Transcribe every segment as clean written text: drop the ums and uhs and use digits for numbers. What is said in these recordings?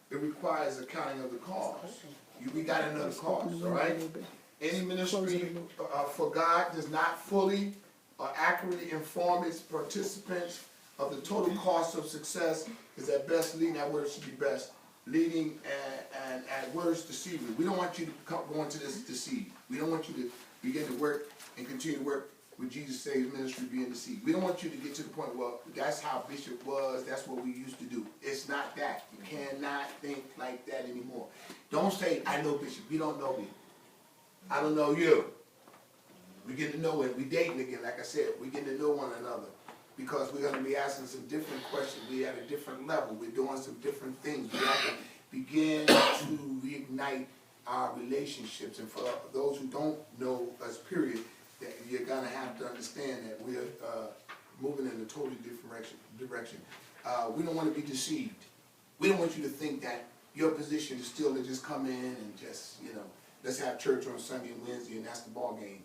it requires accounting of the cost. We got to know the cost, all right? Any ministry for God does not fully or accurately inform its participants of the total cost of success is at best leading, that word should be best, leading and at worst deceiving. We don't want you to go into this deceived. We don't want you to begin to work and continue to work with Jesus Saves Ministry being deceived. We don't want you to get to the point, well, that's how Bishop was, that's what we used to do. It's not that. You cannot think like that anymore. Don't say, I know Bishop. You don't know me. I don't know you. We get to know it. We dating again, like I said. We get to know one another because we're going to be asking some different questions. We're at a different level. We're doing some different things. We have to begin to reignite our relationships. And for those who don't know us, period, that you're going to have to understand that we're moving in a totally different direction. We don't want to be deceived. We don't want you to think that your position is still to just come in and just, let's have church on Sunday and Wednesday and that's the ball game.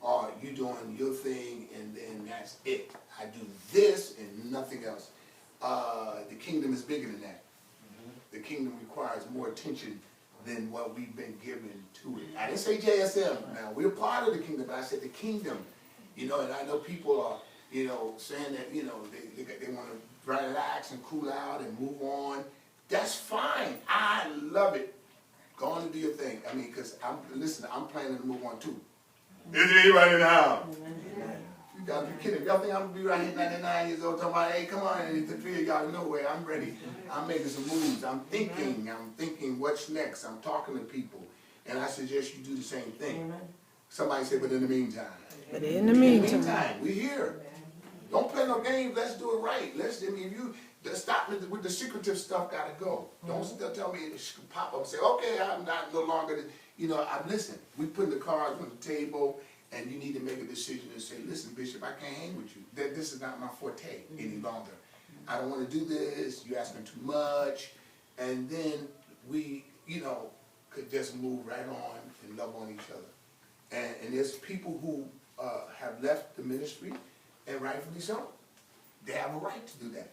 Or you doing your thing and then that's it. I do this and nothing else. The kingdom is bigger than that. The kingdom requires more attention than what we've been given to it. I didn't say JSM. Now, we're part of the kingdom, but I said the kingdom. And I know people are, saying that, they want to relax and cool out and move on. That's fine. I love it. Go on and do your thing. I mean, because I'm planning to move on too. Is there anybody in the house? You gotta be kidding. Y'all think I'm gonna be right here 99 years old talking about, hey, come on, the three of y'all know where I'm ready. I'm making some moves. I'm thinking what's next. I'm talking to people. And I suggest you do the same thing. Somebody said, but in the meantime. But in the meantime, we're here. Don't play no games. Let's do it right. Stop with the secretive stuff. Gotta go. Don't still tell me it should pop up and say, okay, I'm not no longer. Listen. We put the cards on the table, and you need to make a decision and say, listen, Bishop, I can't hang with you. This is not my forte any longer. I don't want to do this. You're asking too much, and then we, could just move right on and love on each other. And there's people who have left the ministry, and rightfully so. They have a right to do that.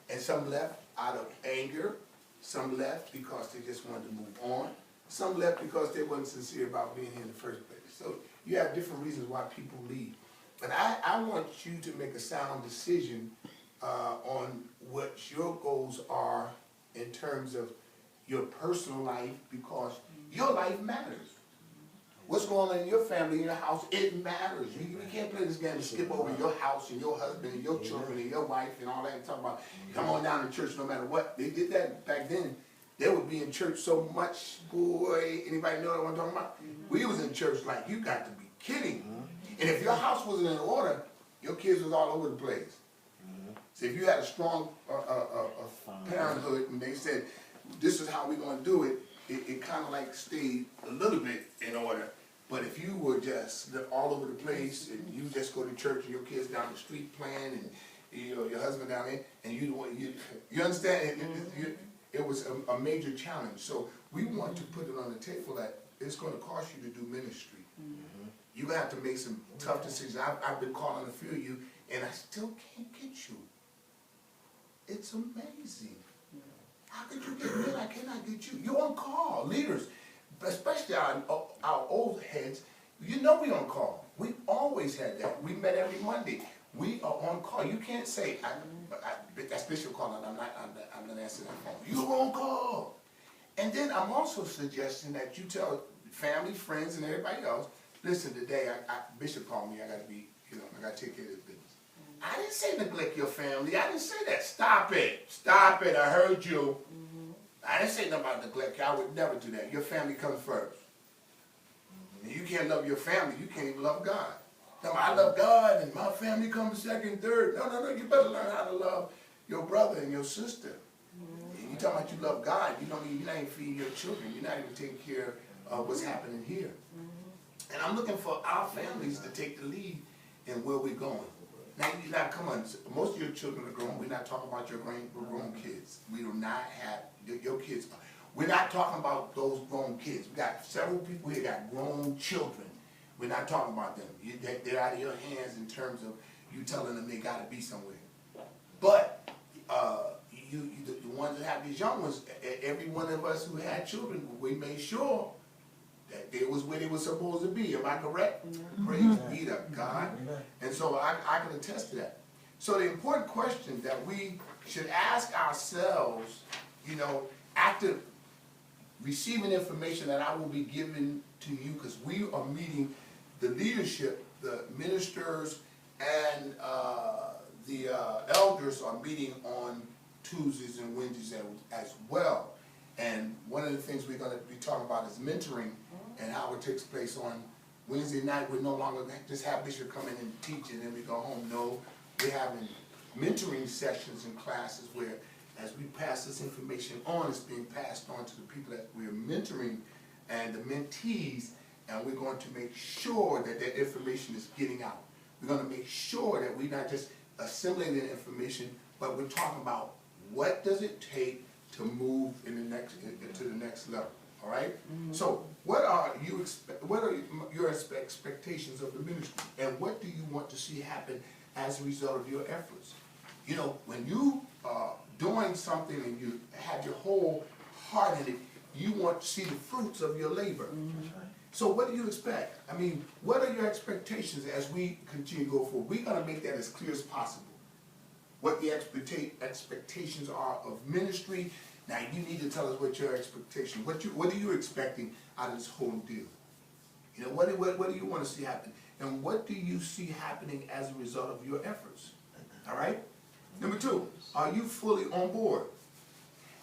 And some left out of anger. Some left because they just wanted to move on. Some left because they weren't sincere about being here in the first place. So you have different reasons why people leave. But I want you to make a sound decision on what your goals are in terms of your personal life, because your life matters. What's going on in your family, in your house, it matters. You can't play this game and skip over your house and your husband and your children and your wife and all that and talk about, come on down to church no matter what. They did that back then. They would be in church so much, boy. Anybody know what I'm talking about? We was in church like, you got to be kidding. And if your house wasn't in order, your kids was all over the place. So if you had a strong parenthood and they said, this is how we're going to do it, it kind of like stayed a little bit in order. But if you were just all over the place and you just go to church and your kids down the street playing and your husband down there, and you understand, it was a major challenge. So we want to put it on the table that it's going to cost you to do ministry. You have to make some tough decisions. I've been calling a few of you, and I still can't get you. It's amazing. How could you get me? I cannot get you. You're on call, leaders, especially our old heads. We on call. We always had that. We met every Monday. We are on call. You can't say, that's Bishop calling. I'm not answering that phone. You're on call. And then I'm also suggesting that you tell family, friends, and everybody else, listen, today Bishop called me. I got to be, I got to take care of this business. I didn't say neglect your family. I didn't say that. Stop it. Stop it. I heard you. I didn't say nothing about neglect. I would never do that. Your family comes first. And you can't love your family. You can't even love God. No, I love God and my family comes second, third. No. You better learn how to love your brother and your sister. And you talking about you love God. You're not even feeding your children. You're not even taking care of what's happening here. And I'm looking for our families to take the lead in where we're going. Now, come on. Most of your children are grown. We're not talking about your grown kids. We do not have your kids. We're not talking about those grown kids. We got several people here that got grown children. We're not talking about them. They're out of your hands in terms of you telling them they got to be somewhere. But ones that have these young ones, every one of us who had children, we made sure that they was where they were supposed to be. Am I correct? Praise be to God. And so I can attest to that. So the important question that we should ask ourselves, you know, after receiving information that I will be giving to you, because we are meeting the leadership, the ministers, and the elders are meeting on Tuesdays and Wednesdays as well. And one of the things we're going to be talking about is mentoring and how it takes place on Wednesday night. We're no longer just have Bishop come in and teach and then we go home. No, we're having mentoring sessions and classes where as we pass this information on, it's being passed on to the people that we're mentoring and the mentees, and we're going to make sure that that information is getting out. We're going to make sure that we're not just assimilating the information, but we're talking about what does it take to move in the next to the next level. All right. So, what are your expectations of the ministry, and what do you want to see happen as a result of your efforts? You know, when you are doing something and you have your whole heart in it, you want to see the fruits of your labor. So what do you expect? I mean, what are your expectations as we continue to go forward? We're going to make that as clear as possible. What the expectations are of ministry. Now, you need to tell us what your expectations, what are you expecting out of this whole deal? You know, what do you want to see happen? And what do you see happening as a result of your efforts? All right? Number two, are you fully on board?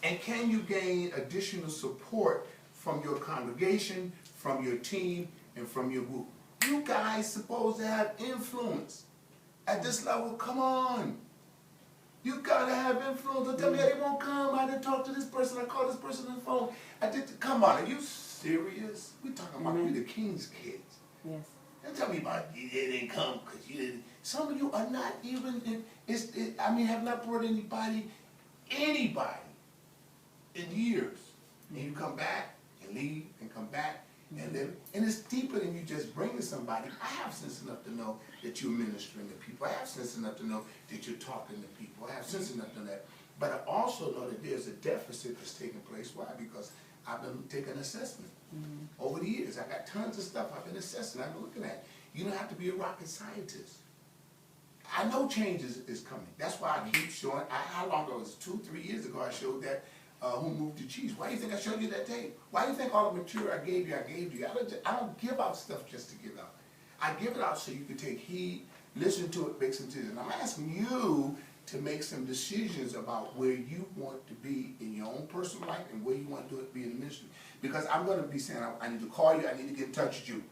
And can you gain additional support from your congregation, from your team, and from your group? You guys supposed to have influence at this level. Come on. You gotta have influence. Don't tell me they won't come. I didn't talk to this person. I called this person on the phone. Come on, are you serious? We talking about we the king's kids. Yes. Don't tell me about you didn't come because you didn't. Some of you are not even have not brought anybody in years. And you come back and leave and come back. And it's deeper than you just bringing somebody. I have sense enough to know that you're ministering to people. I have sense enough to know that you're talking to people. I have sense enough to know that. But I also know that there's a deficit that's taking place. Why? Because I've been taking assessment over the years. I got tons of stuff I've been assessing. I've been looking at. You don't have to be a rocket scientist. I know change is coming. That's why I keep showing. How long ago? It was 2-3 years ago I showed that Who Moved the Cheese. Why do you think I showed you that tape? Why do you think all the material I gave you? I don't give out stuff just to give out. I give it out so you can take heed, listen to it, make some decisions. I'm asking you to make some decisions about where you want to be in your own personal life and where you want to be in the ministry. Because I'm going to be saying, I need to call you, I need to get in touch with you.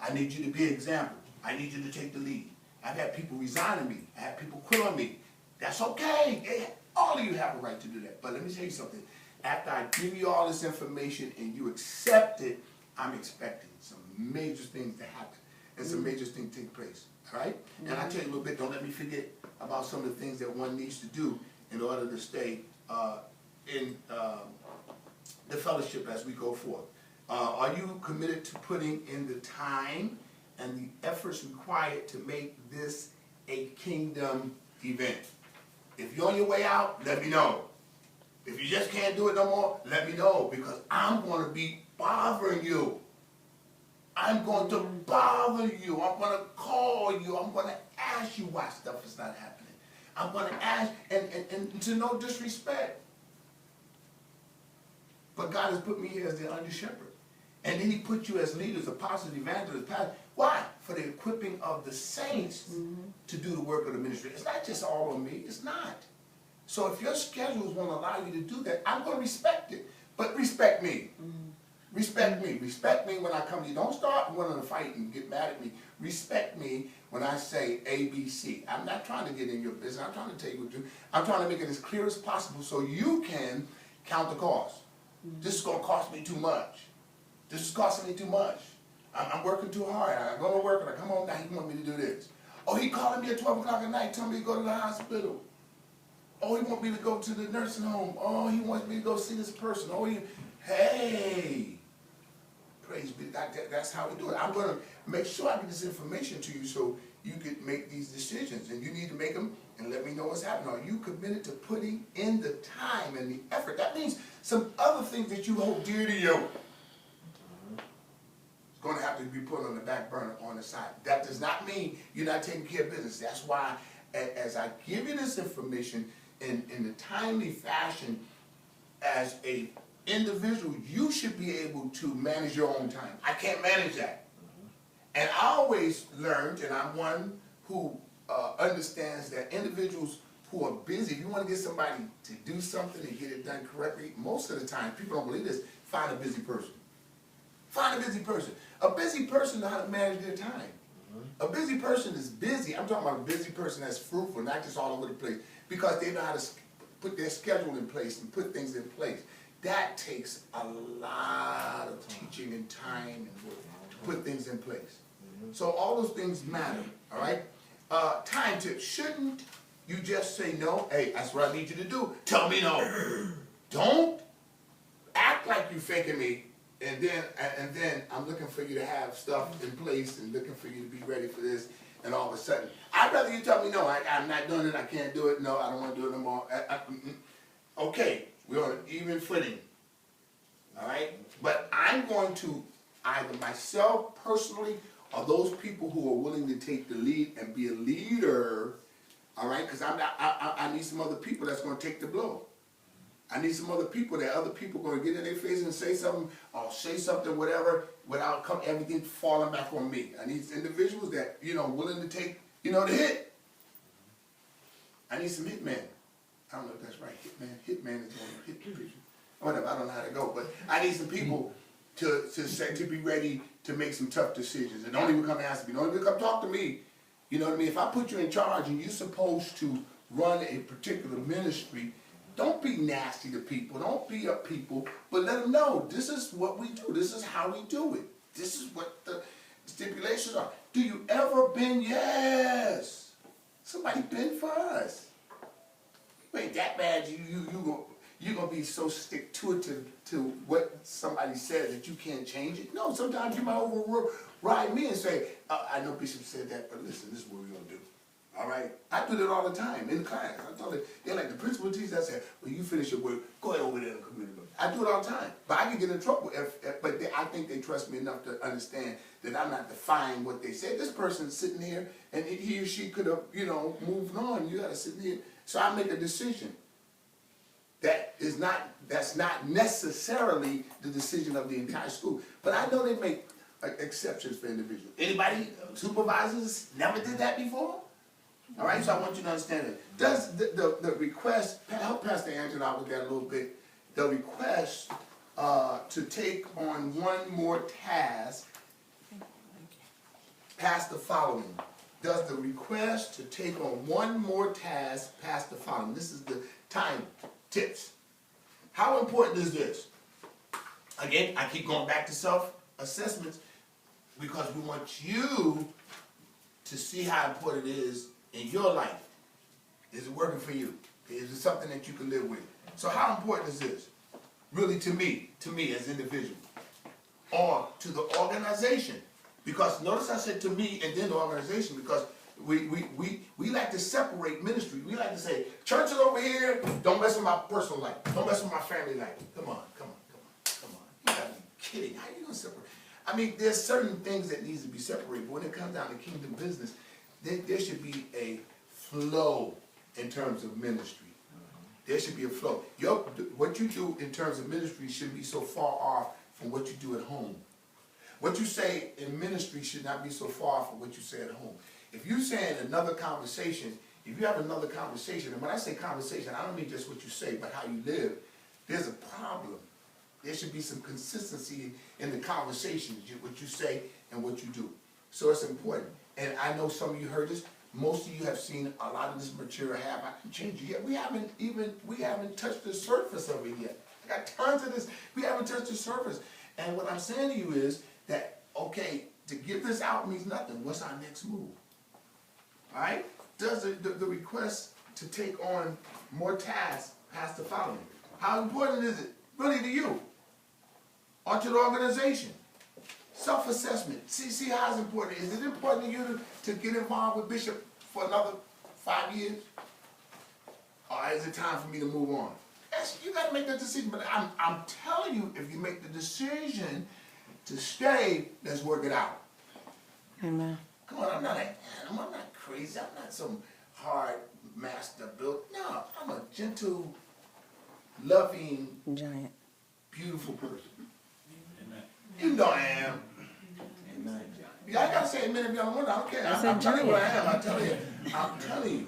I need you to be an example. I need you to take the lead. I've had people resign on me. I had people quit on me. That's okay. All of you have a right to do that. But let me tell you something. After I give you all this information and you accept it, I'm expecting some major things to happen and some major things to take place. All right? And I tell you a little bit, don't let me forget about some of the things that one needs to do in order to stay in the fellowship as we go forth. Are you committed to putting in the time and the efforts required to make this a kingdom event? If you're on your way out, let me know. If you just can't do it no more, let me know, because I'm going to be bothering you. I'm going to bother you. I'm going to call you. I'm going to ask you why stuff is not happening. I'm going to ask, and to no disrespect. But God has put me here as the under shepherd. And then he put you as leaders, apostles, evangelists, pastors. Why? For the equipping of the saints to do the work of the ministry. It's not just all on me. It's not. So if your schedules won't allow you to do that, I'm going to respect it. But respect me. Respect me. Respect me when I come to you. Don't start wanting to fight and get mad at me. Respect me when I say A, B, C. I'm not trying to get in your business. I'm trying to tell you what to do. I'm trying to make it as clear as possible so you can count the cost. This is going to cost me too much. This is costing me too much. I'm working too hard. I go to work and I come home now, he wants me to do this. Oh, he calling me at 12 o'clock at night, telling me to go to the hospital. Oh, he wants me to go to the nursing home. Oh, he wants me to go see this person. Oh, hey. Praise be. That's how we do it. I'm going to make sure I get this information to you so you could make these decisions, and you need to make them and let me know what's happening. Are you committed to putting in the time and the effort? That means some other things that you hold dear to you. It's going to have to be put on the back burner on the side. That does not mean you're not taking care of business. That's why as I give you this information in a timely fashion, as a individual, you should be able to manage your own time. I can't manage that. And I always learned, and I'm one who understands that individuals who are busy, if you want to get somebody to do something and get it done correctly, most of the time, people don't believe this, find a busy person. Find a busy person. A busy person knows how to manage their time. A busy person is busy. I'm talking about a busy person that's fruitful, not just all over the place, because they know how to put their schedule in place and put things in place. That takes a lot of teaching and time and work to put things in place. So all those things matter, all right? Time tips. Shouldn't you just say no? Hey, that's what I need you to do. Tell me no. Don't act like you're faking me, and then I'm looking for you to have stuff in place and looking for you to be ready for this, and all of a sudden, I'd rather you tell me no, I'm not doing it, I can't do it, no, I don't want to do it no more. Okay, we're on an even footing, all right? But I'm going to either myself personally or those people who are willing to take the lead and be a leader, all right? Because I need some other people that's going to take the blow. I need some other people that other people are going to get in their face and say something, or say something, whatever, without everything falling back on me. I need individuals that, willing to take, the hit. I need some hitmen. I don't know if that's right. Hitman is going to hit the people. Whatever, I don't know how to go, but I need some people to be ready to make some tough decisions. And don't even come ask me. Don't even come talk to me. You know what I mean? If I put you in charge and you're supposed to run a particular ministry, don't be nasty to people. Don't beat up people, but let them know this is what we do. This is how we do it. This is what the stipulations are. Do you ever been? Yes. Somebody been for us. You ain't that bad. You're gonna be so stick to it to what somebody said that you can't change it. No, sometimes you might override me and say, I know Bishop said that, but listen, this is what we're gonna do. All right? I do that all the time in class. I told them, they're like the principal teacher. I said, well, you finish your work, go ahead over there and commit it. I do it all the time. But I can get in trouble, but I think they trust me enough to understand that I'm not defying what they said. This person's sitting here, and he or she could have, moved on. You got to sit here. So I make a decision. That's not necessarily the decision of the entire school. But I know they make exceptions for individuals. Anybody, supervisors, never did that before? All right, so I want you to understand it. Does the request, help Pastor Angela out with that a little bit, the request to take on one more task past the following. Does the request to take on one more task past the following? This is the time tips. How important is this? Again, I keep going back to self-assessments because we want you to see how important it is in your life. Is it working for you? Is it something that you can live with? So how important is this? Really to me as an individual. Or to the organization. Because notice I said to me and then the organization, because we like to separate ministry. We like to say, church is over here, don't mess with my personal life. Don't mess with my family life. Come on. You gotta be kidding. How are you gonna separate? I mean, there's certain things that needs to be separated, but when it comes down to kingdom business, there should be a flow in terms of ministry. There should be a flow. What you do in terms of ministry shouldn't be so far off from what you do at home. What you say in ministry should not be so far from what you say at home. If you say in another conversation, if you have another conversation, and when I say conversation, I don't mean just what you say, but how you live, there's a problem. There should be some consistency in the conversation, what you say and what you do. So it's important. And I know some of you heard this. Most of you have seen a lot of this material I can change it yet. We haven't touched the surface of it yet. I got tons of this. We haven't touched the surface. And what I'm saying to you is that, okay, to give this out means nothing. What's our next move? All right? Does the request to take on more tasks past the following? How important is it really to you or to the organization? Self-assessment. See how it's important. Is it important to you to get involved with Bishop for another 5 years? Or is it time for me to move on? You got to make that decision. But I'm telling you, if you make the decision to stay, let's work it out. Amen. Come on, I'm not an animal. I'm not crazy. I'm not some hard master built. No, I'm a gentle, loving, Giant. beautiful person. You know I am. Amen. Yeah, I gotta say amen if y'all want. I don't care. I said I'm telling you what I giant. am. I'm telling you.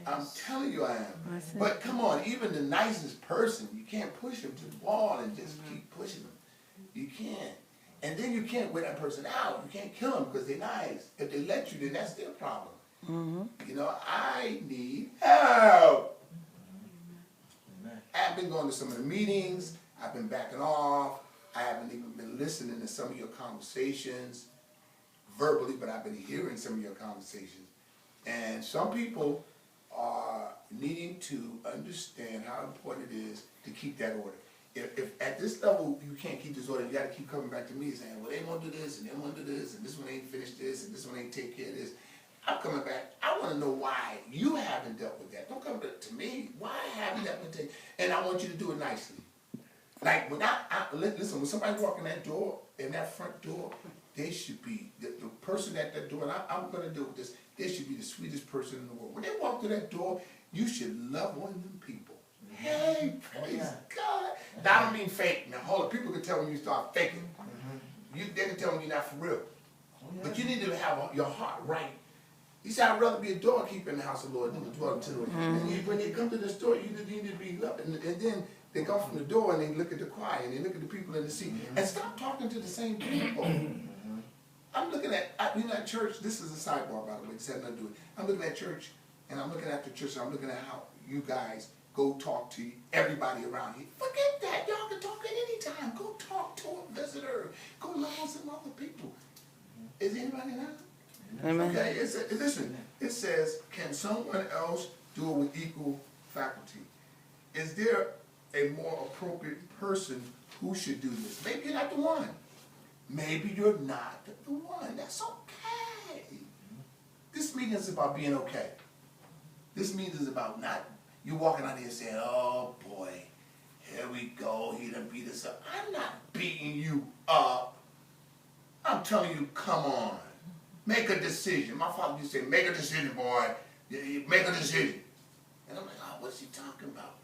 I'm telling you I am. I said- But come on, even the nicest person, you can't push them to the wall and just keep pushing them. You can't. And then you can't wear that person out. You can't kill them because they're nice. If they let you, then that's their problem. You know, I need help. I've been going to some of the meetings. I've been backing off. I haven't even been listening to some of your conversations verbally, but I've been hearing some of your conversations. And some people are needing to understand how important it is to keep that order. If at this level you can't keep this order, you got to keep coming back to me saying, well, they want to do this, and they want to do this, and this one ain't finished this, and this one ain't take care of this. I'm coming back. I want to know why you haven't dealt with that. Don't come to me. Why haven't that been taken? And I want you to do it nicely. Like when listen, when somebody walk in that door, in that front door, they should be, the person at that door, and I'm going to do this, they should be the sweetest person in the world. When they walk through that door, you should love on them people. Hey, praise God. Now, I don't mean fake. Now, hold on. People can tell when you start faking. They can tell when you're not for real. But you need to have your heart right. You say, I'd rather be a doorkeeper in the house of the Lord than to dwell in the Lord. And when they come to the store, you need to be loved. And then they come from the door and they look at the choir and they look at the people in the seat. And stop talking to the same people. I'm looking at, at church, this is a sidebar, by the way, this has nothing to do with it. I'm looking at church, and I'm looking at the church, and I'm looking at how you guys go talk to everybody around here. Forget that. Y'all can talk at any time. Go talk to a visitor. Go love on some other people. Is anybody not? Amen. Okay, listen, it says, can someone else do it with equal faculty? Is there a more appropriate person who should do this? Maybe you're not the one. Maybe you're not the one. That's okay. This meeting is about being okay. This meeting is about not you walking out here saying, oh boy, here we go, he done beat us up. I'm not beating you up. I'm telling you, come on. Make a decision. My father used to say, make a decision, boy. Make a decision. And I'm like, oh, what's he talking about?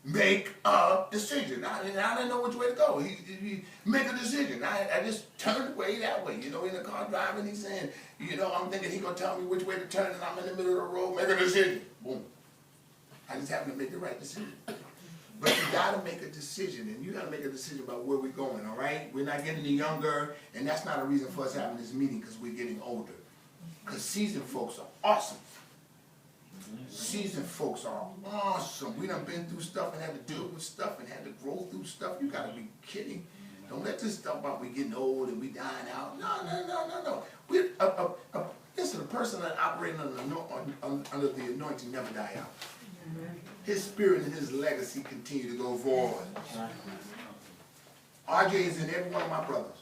Make a decision. I didn't know which way to go. He make a decision. I just turned away that way. You know, in the car driving, he's saying, I'm thinking he's going to tell me which way to turn, and I'm in the middle of the road. Make a decision. Boom. I just happen to make the right decision. But you got to make a decision, and you got to make a decision about where we're going, all right? We're not getting any younger, and that's not a reason for us having this meeting because we're getting older. Because seasoned folks are awesome. Seasoned folks are awesome. We done been through stuff and had to deal with stuff and had to grow through stuff. You got to be kidding. Don't let this stuff about we getting old and we dying out. No. Listen, a person that operating under the anointing never die out. His spirit and his legacy continue to go forward. RJ is in every one of my brothers.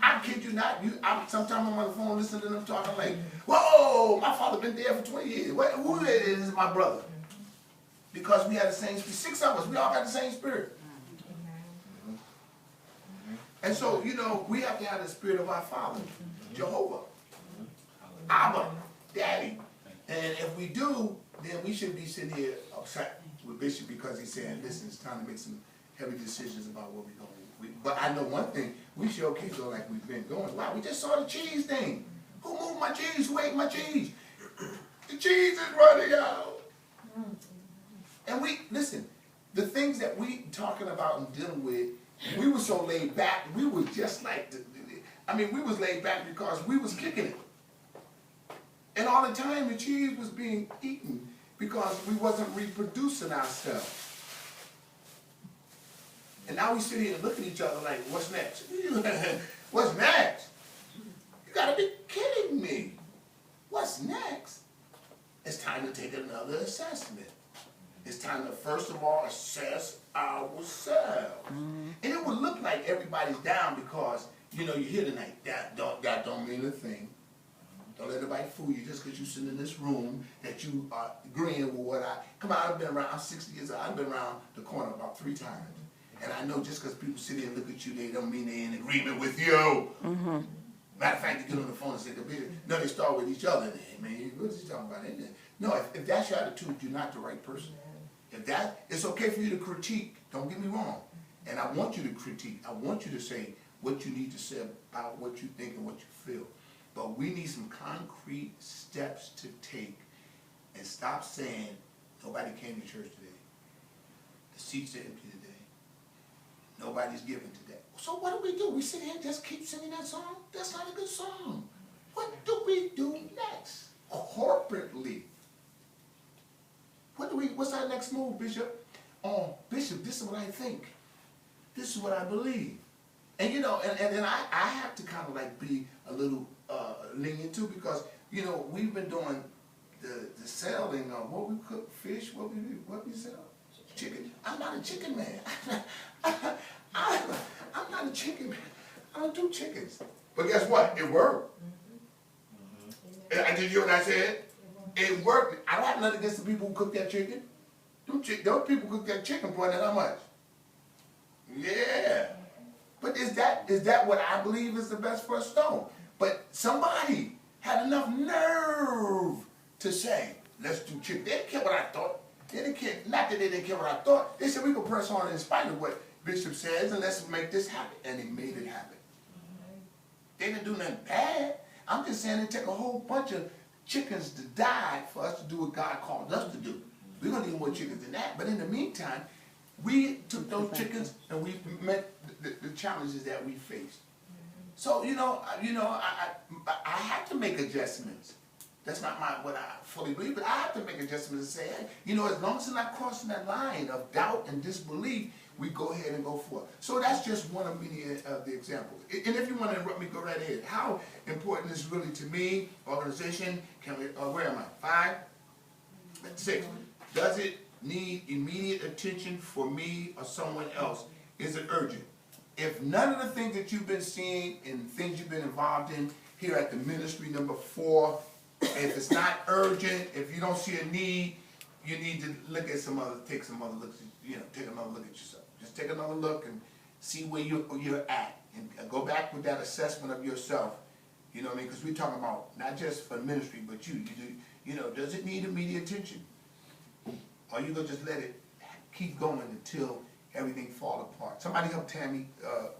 I kid you not. Sometimes I'm on the phone listening to them talking like, whoa, my father been there for 20 years. Who is my brother? Because we had the same spirit. 6 of us, we all got the same spirit. And so, we have to have the spirit of our Father, Jehovah, Abba, Daddy. And if we do, then we should be sitting here upset with Bishop because he's saying, listen, it's time to make some heavy decisions about where we're going. But I know one thing, we sure can't go like we've been going. Wow, we just saw the cheese thing. Who moved my cheese? Who ate my cheese? The cheese is running out. And listen, the things that we talking about and dealing with, we were so laid back, we were just like, we was laid back because we was kicking it. And all the time the cheese was being eaten because we wasn't reproducing ourselves. And now we sit here and look at each other like, what's next? What's next? You gotta be kidding me. What's next? It's time to take another assessment. It's time to, first of all, assess ourselves. And it would look like everybody's down because, you know, you're here tonight. That don't mean a thing. Don't let anybody fool you just because you sit in this room that you are agreeing with what come on, I've been around, I'm 60 years old, I've been around the corner about 3 times. And I know just because people sit here and look at you, they don't mean they're in agreement with you. Matter of fact, they get on the phone and say, no, they start with each other. Man, what is he talking about? No, if that's your attitude, you're not the right person. It's okay for you to critique, don't get me wrong. And I want you to critique, I want you to say what you need to say about what you think and what you feel. But we need some concrete steps to take and stop saying, nobody came to church today. The seats are empty today. Nobody's giving today. So what do? We sit here and just keep singing that song? That's not a good song. What do we do next? Corporately. What's our next move, Bishop? Oh, Bishop, this is what I think. This is what I believe. And you know, and I have to kind of like be a little lenient too, because you know, we've been doing the selling of what we cook, fish, what we sell? Chicken. I'm not a chicken man. I'm not a chicken man. I don't do chickens. But guess what? It worked. Did you hear what I said? It worked. I don't have nothing against the people who cook that chicken. Those people cook that chicken for how much? Yeah. But is that what I believe is the best for a stone? But somebody had enough nerve to say, let's do chicken. They didn't care what I thought. They didn't care, not that they didn't care what I thought. They said we can press on in spite of what Bishop says and let's make this happen. And they made it happen. They didn't do nothing bad. I'm just saying it took a whole bunch of chickens to die for us to do what God called us to do. We're going to need more chickens than that. But in the meantime, we took those chickens and we met the challenges that we faced. So, I have to make adjustments. That's not what I fully believe, but I have to make adjustments and say, hey, as long as it's not crossing that line of doubt and disbelief, we go ahead and go forth. So that's just one of many of the examples. And if you want to interrupt me, go right ahead. How important is really to me, organization, where am I? 5? 6. Does it need immediate attention for me or someone else? Is it urgent? If none of the things that you've been seeing and things you've been involved in here at the ministry, number 4, if it's not urgent, if you don't see a need, you need to take some other looks, take another look at yourself. Just take another look and see where you're at. And go back with that assessment of yourself. You know what I mean? Because we're talking about not just for ministry, but does it need immediate attention? Or you gonna just let it keep going until everything fall apart? Somebody help Tammy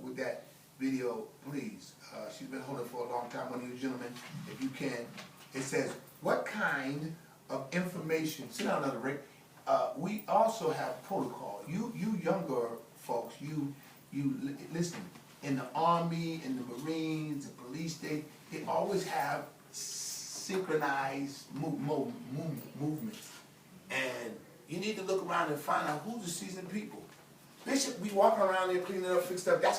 with that video, please. She's been holding for a long time. One of you gentlemen, if you can. It says, what kind of information, sit down another Rick, we also have protocol. You younger folks, you listen, in the Army, in the Marines, the police, they always have synchronized movements. And you need to look around and find out who's the seasoned people. Bishop, we walking around there cleaning up, fixing stuff. That's